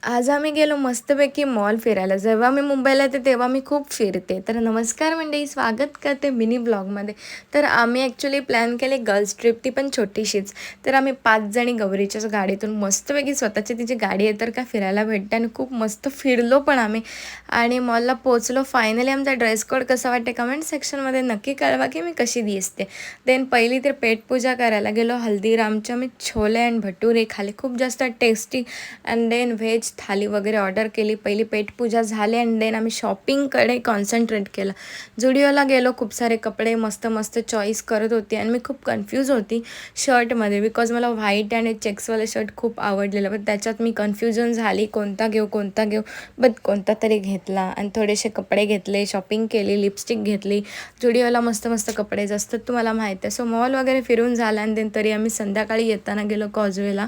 आज आम्ही गेलो मस्तपैकी मॉल फिरायला. जेव्हा मी मुंबईला येते तेव्हा मी खूप फिरते. तर नमस्कार मंडळी, स्वागत करते मिनी ब्लॉगमध्ये. तर आम्ही ॲक्च्युली प्लॅन केले गर्ल्स ट्रिप, ती पण छोटीशीच. तर आम्ही 5 जणी गौरीच्याच गाडीतून मस्तपैकी स्वतःची तिची गाडी आहे तर का फिरायला भेटते आणि खूप मस्त फिरलो पण आम्ही. आणि मॉलला पोहोचलो. फायनली आमचा ड्रेस कोड कसा वाटते कमेंट सेक्शनमध्ये नक्की कळवा की मी कशी दिसते. देन पहिली तर पेटपूजा करायला गेलो. हल्दीरामच्या मी छोले अँड भटुरे खाल्ले, खूप जास्त टेस्टी. अँड देन व्हेज थाली वगैरे ऑर्डर केली. पहिली पेटपूजा झाली अँड देन आम्ही शॉपिंगकडे कॉन्सन्ट्रेट केलं. जुडिओला गेलो. खूप सारे कपडे मस्त मस्त चॉईस करत होती आणि मी खूप कन्फ्यूज होती शर्टमध्ये, बिकॉज मला व्हाईट आणि चेक्सवाले शर्ट खूप आवडलेलं, पण त्याच्यात मी कन्फ्युजन झाली कोणता घेऊ. बट कोणता तरी घेतला आणि थोडेसे कपडे घेतले, शॉपिंग केली, लिपस्टिक घेतली. जुडिओला मस्त मस्त कपडे असतात तुम्हाला माहीत आहे. सो मॉल वगैरे फिरून झाला आणि देन तरी आम्ही संध्याकाळी येताना गेलो कॉजवेला,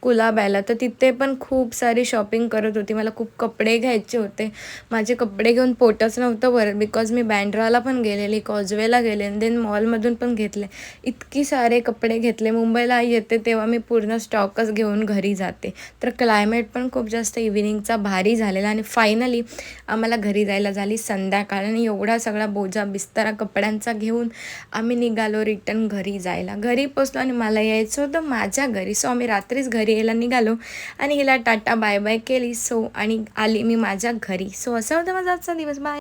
कुलाब्याला. तर तिथे पण खूप सारी शॉपिंग करत होती. मला खूप कपडे घ्यायचे होते. माझे कपडे घेऊन पोटच नव्हतं भरत, बिकॉज मी बँड्राला पण गेलेली, कॉजवेला गेले आणि देन मॉलमधून पण घेतले. इतकी सारे कपडे घेतले. मुंबईला येते तेव्हा मी पूर्ण स्टॉकच घेऊन घरी जाते. तर क्लायमेट पण खूप जास्त इव्हिनिंगचा भारी झालेला आणि फायनली आम्हाला घरी जायला झाली संध्याकाळ आणि एवढा सगळा बोजा बिस्तारा कपड्यांचा घेऊन आम्ही निघालो रिटर्न घरी जायला. घरी पोचलो आणि मला यायचं होतं माझ्या घरी. सो आम्ही रात्रीच घरी यायला निघालो आणि हिला टाटा बाय बाय केली. सो आणि आली मी माझ्या घरी. सो असा होता माझा आजचा दिवस. बाय.